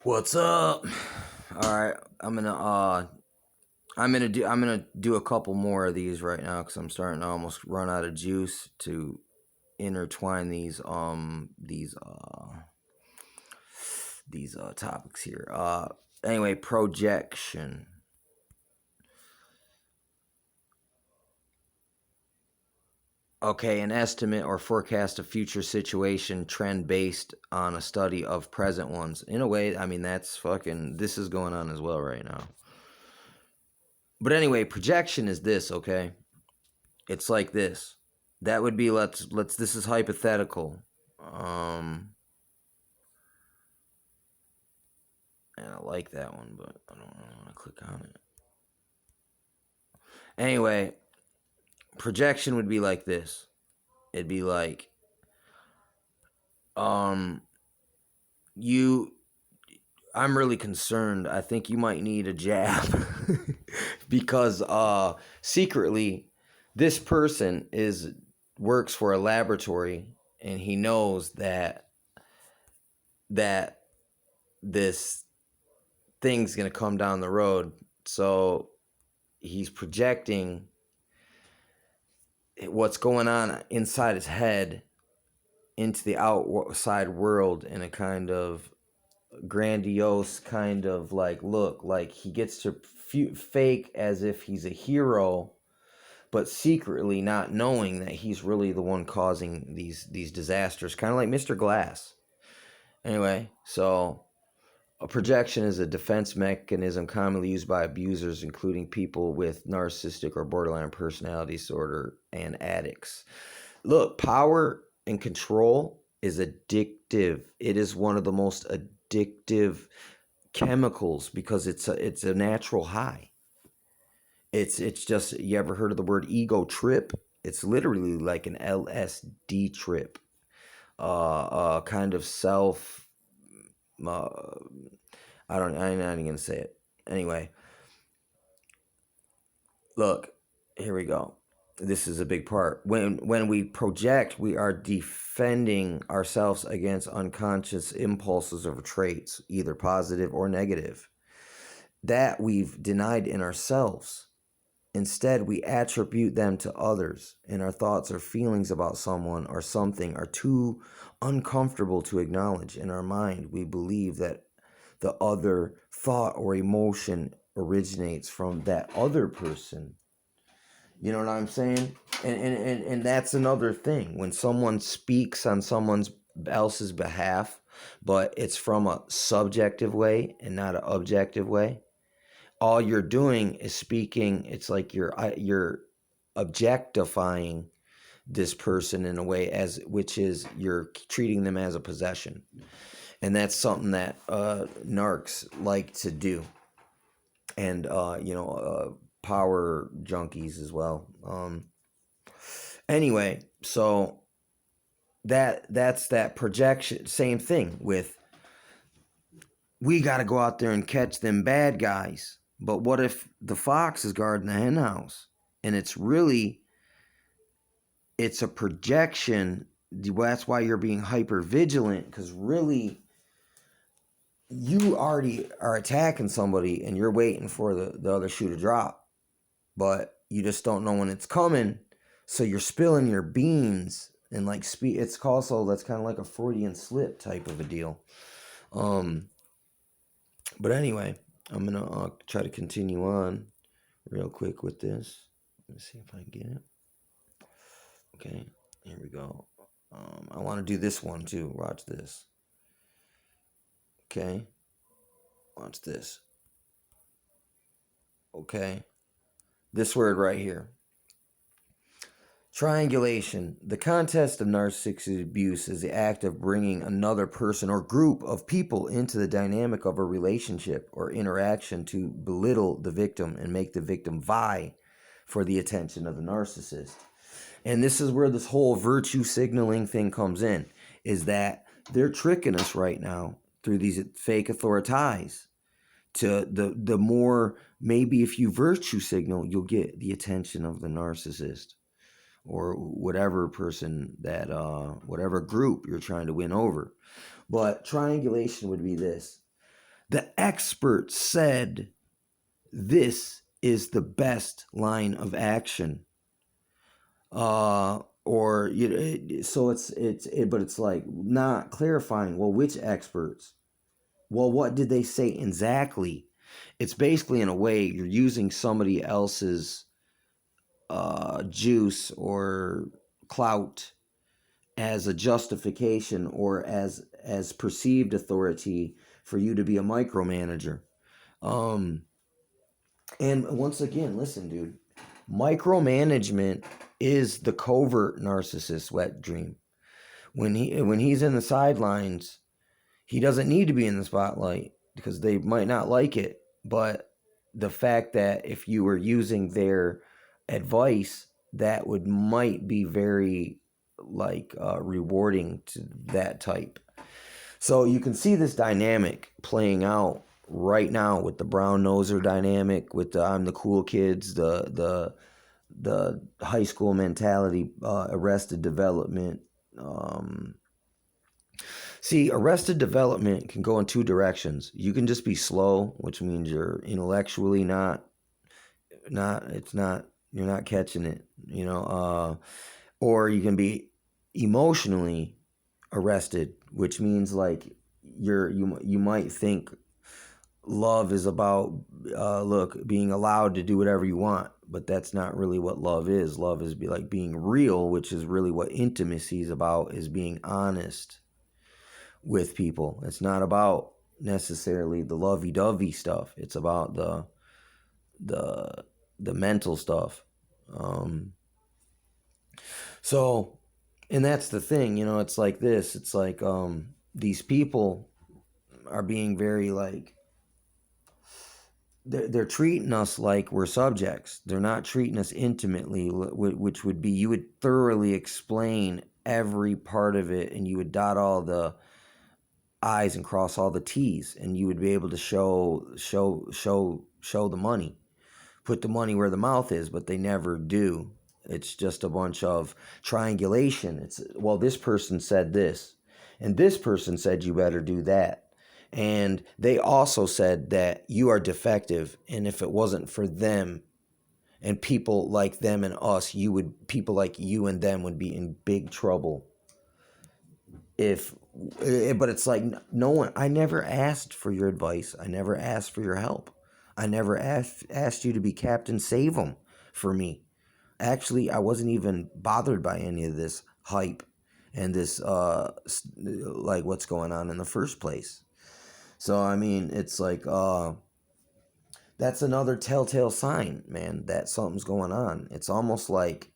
What's up? All right, I'm gonna do a couple more of these right now because I'm starting to almost run out of juice to intertwine these topics here. Anyway, projection. Okay, an estimate or forecast of future situation trend based on a study of present ones. In a way, I mean that's fucking. This is going on as well right now. But anyway, projection is this. Okay, it's like this. That would be let's this is hypothetical. And I like that one, but I don't want to click on it. Anyway, projection would be like this. It'd be like um you I'm really concerned. I think you might need a jab because secretly this person is works for a laboratory and he knows that this thing's going to come down the road. So he's projecting what's going on inside his head into the outside world in a kind of grandiose kind of like look. Like he gets to fake as if he's a hero, but secretly not knowing that he's really the one causing these disasters, kind of like Mr. Glass. Anyway, so a projection is a defense mechanism commonly used by abusers, including people with narcissistic or borderline personality disorder and addicts. Look, power and control is addictive. It is one of the most addictive chemicals because it's a natural high. It's just, you ever heard of the word ego trip? It's literally like an LSD trip. Kind of self I'm not even gonna say it. Anyway, look, here we go. This is a big part. When we project, we are defending ourselves against unconscious impulses or traits, either positive or negative, that we've denied in ourselves. Instead, we attribute them to others, and our thoughts or feelings about someone or something are too uncomfortable to acknowledge. In our mind, we believe that the other thought or emotion originates from that other person. You know what I'm saying? And that's another thing. When someone speaks on someone else's behalf, but it's from a subjective way and not an objective way, all you're doing is speaking. It's like you're objectifying this person in a way, as which is you're treating them as a possession. And that's something that narcs like to do, and power junkies as well. Anyway, so that's that projection. Same thing with, we got to go out there and catch them bad guys. But what if the fox is guarding the hen house, and it's a projection? That's why you're being hyper vigilant, because really you already are attacking somebody and you're waiting for the other shoe to drop, but you just don't know when it's coming. So you're spilling your beans and like speed. It's also, that's kind of like a Freudian slip type of a deal. But anyway, I'm gonna try to continue on real quick with this. Let me see if I can get it. Okay, here we go. I want to do this one too. Watch this. Okay, watch this. Okay, this word right here. Triangulation. The context of narcissistic abuse is the act of bringing another person or group of people into the dynamic of a relationship or interaction to belittle the victim and make the victim vie for the attention of the narcissist. And this is where this whole virtue signaling thing comes in, is that they're tricking us right now through these fake authorities to the more, maybe if you virtue signal, you'll get the attention of the narcissist or whatever person that whatever group you're trying to win over. But triangulation would be this. The expert said this is the best line of action. Or you know, so but it's like not clarifying. Well, which experts? Well, what did they say exactly? It's basically, in a way, you're using somebody else's juice or clout as a justification or as perceived authority for you to be a micromanager. Um, and once again, listen, dude, micromanagement is the covert narcissist's wet dream. When he's in the sidelines, he doesn't need to be in the spotlight because they might not like it. But the fact that if you were using their advice, that might be very rewarding to that type. So you can see this dynamic playing out right now with the brown noser dynamic, with the I'm the cool kids, the high school mentality, arrested development. See, arrested development can go in two directions. You can just be slow, which means you're intellectually you're not catching it, or you can be emotionally arrested, which means like you might think love is about being allowed to do whatever you want, but that's not really what love is. Love is being real, which is really what intimacy is about, is being honest with people. It's not about necessarily the lovey-dovey stuff. It's about the mental stuff. So, and that's the thing, it's like this. It's like these people are being very they're treating us like we're subjects. They're not treating us intimately, which would be you would thoroughly explain every part of it, and you would dot all the I's and cross all the T's, and you would be able to show the money, put the money where the mouth is, but they never do. It's just a bunch of triangulation. It's, well, this person said this, and this person said you better do that, and they also said that you are defective, and if it wasn't for them and people like them and us, people like you and them would be in big trouble. But it's like, no one, I never asked for your advice. I never asked for your help. I never asked you to be Captain Save 'em for me. Actually, I wasn't even bothered by any of this hype and this what's going on in the first place. So I mean, it's like that's another telltale sign, man, that something's going on. It's almost like,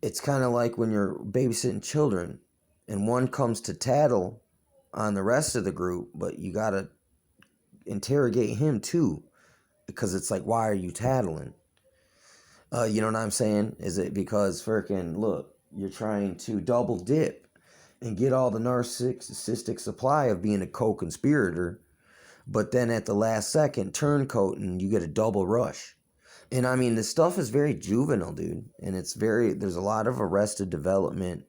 it's kind of like when you're babysitting children and one comes to tattle on the rest of the group, but you got to interrogate him too, because it's like, why are you tattling? You know what I'm saying? Is it because freaking, look, you're trying to double dip and get all the narcissistic supply of being a co-conspirator, but then at the last second, turncoat, and you get a double rush? And I mean, this stuff is very juvenile, dude. And there's a lot of arrested development,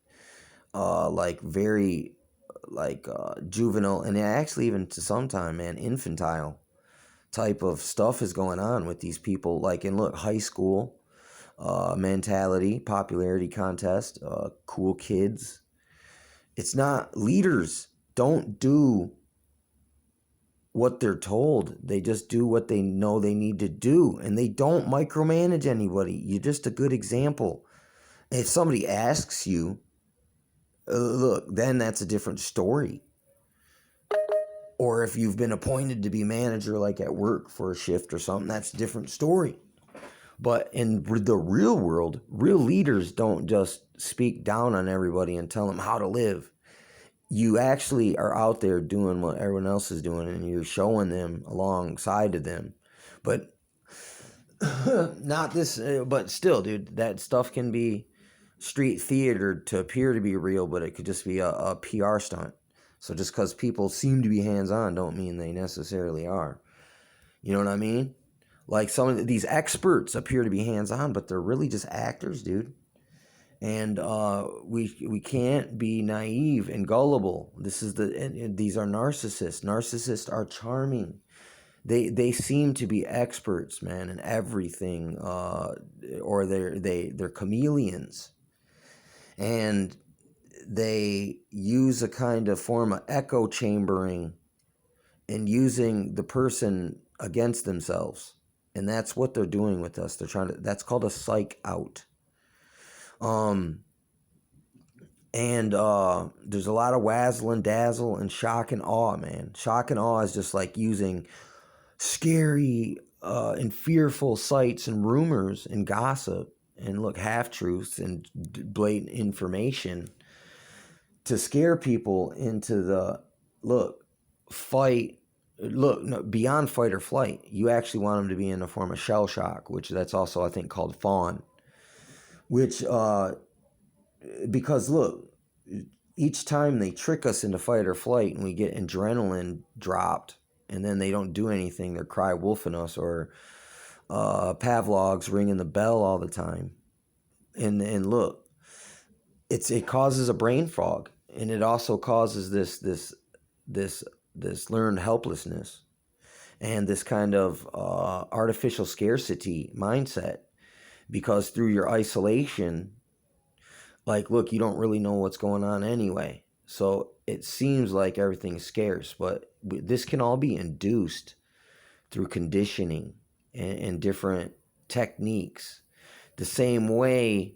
very juvenile, and actually even to sometime, man, infantile type of stuff is going on with these people. Like, and look, high school mentality, popularity contest, cool kids. It's not, leaders don't do what they're told. They just do what they know they need to do, and they don't micromanage anybody. You're just a good example. If somebody asks you, look, then that's a different story. Or if you've been appointed to be manager, like at work for a shift or something, that's a different story. But in the real world, real leaders don't just speak down on everybody and tell them how to live. You actually are out there doing what everyone else is doing, and you're showing them alongside of them. But not this, but still, dude, that stuff can be street theater to appear to be real, but it could just be a PR stunt. So just because people seem to be hands-on don't mean they necessarily are. You know what I mean? Like, some of these experts appear to be hands-on, but they're really just actors, dude. And we can't be naive and gullible. This is and these are narcissists. Narcissists are charming. They seem to be experts, man, in everything. Or they're chameleons, and they use a kind of form of echo chambering and using the person against themselves. And that's what they're doing with us. They're trying to, that's called a psych out. Um, and there's a lot of wazzle and dazzle and shock and awe, man. Shock and awe is just like using scary and fearful sights and rumors and gossip and look half truths and blatant information to scare people into the look fight. Look, no, beyond fight or flight, you actually want them to be in a form of shell shock, which that's also I think called fawn, which because look, each time they trick us into fight or flight and we get adrenaline dropped and then they don't do anything, they're cry wolfing us, or Pavlov's ringing the bell all the time. And look, it causes a brain fog, and it also causes this learned helplessness and this kind of artificial scarcity mindset, because through your isolation, like, look, you don't really know what's going on anyway. So it seems like everything's scarce, but this can all be induced through conditioning and different techniques. The same way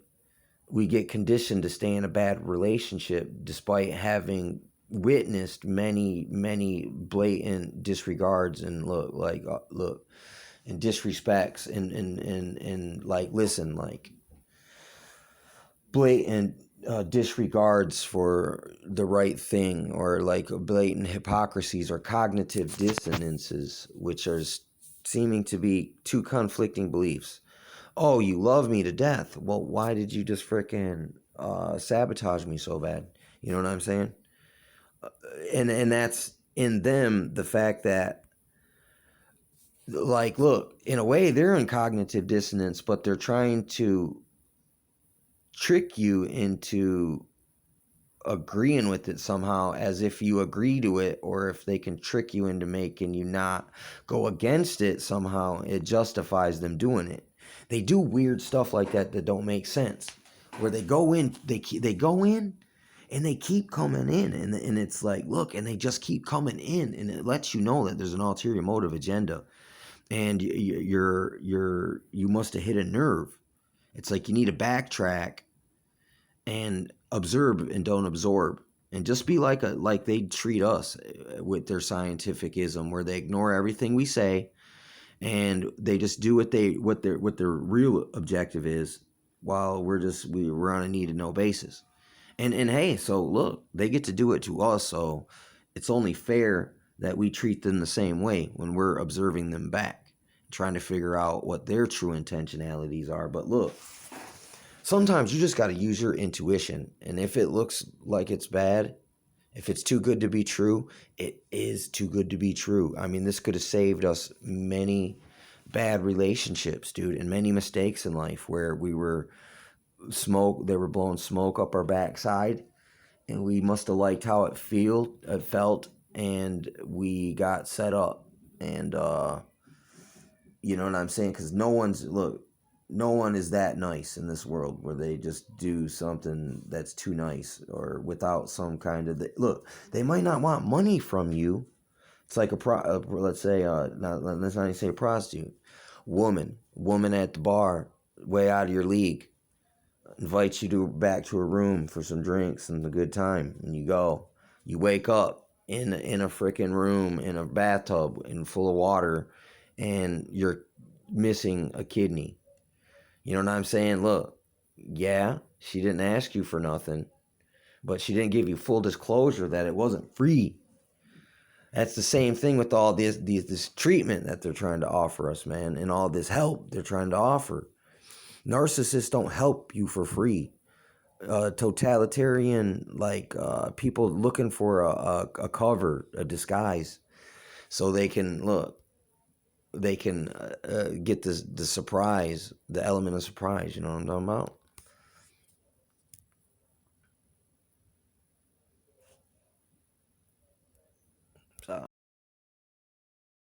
we get conditioned to stay in a bad relationship despite having witnessed many blatant disregards and look and disrespects and like, listen, like blatant disregards for the right thing, or like blatant hypocrisies or cognitive dissonances, which are seeming to be two conflicting beliefs. Oh, you love me to death. Well, why did you just frickin' sabotage me so bad? You know what I'm saying? And that's in them, the fact that, like, look, in a way they're in cognitive dissonance, but they're trying to trick you into agreeing with it somehow, as if you agree to it, or if they can trick you into making you not go against it somehow, it justifies them doing it. They do weird stuff like that that don't make sense, where they go in, they go in and they keep coming in, and it's like, look, and they just keep coming in, and it lets you know that there's an ulterior motive agenda, and you must have hit a nerve. It's like you need to backtrack and observe and don't absorb, and just be like they treat us with their scientificism, where they ignore everything we say and they just do what their real objective is, while we're on a need to know basis. And hey, so look, they get to do it to us, so it's only fair that we treat them the same way when we're observing them back, trying to figure out what their true intentionalities are. But look, sometimes you just got to use your intuition, and if it looks like it's bad, if it's too good to be true, it is too good to be true. I mean, this could have saved us many bad relationships, dude, and many mistakes in life where they were blowing smoke up our backside, and we must have liked how it felt, and we got set up. And you know what I'm saying? Because no one is that nice in this world where they just do something that's too nice, or without some kind of look. They might not want money from you. It's like let's say let's not even say a prostitute, woman at the bar, way out of your league, invites you back to her room for some drinks and a good time, and you wake up in a freaking room in a bathtub and full of water, and you're missing a kidney. You know what I'm saying? Look, yeah, she didn't ask you for nothing, but she didn't give you full disclosure that it wasn't free. That's the same thing with all this treatment that they're trying to offer us, man, and all this help they're trying to offer. Narcissists don't help you for free. Totalitarian, like people looking for a cover, a disguise, so they can get the surprise, the element of surprise. You know what I'm talking about?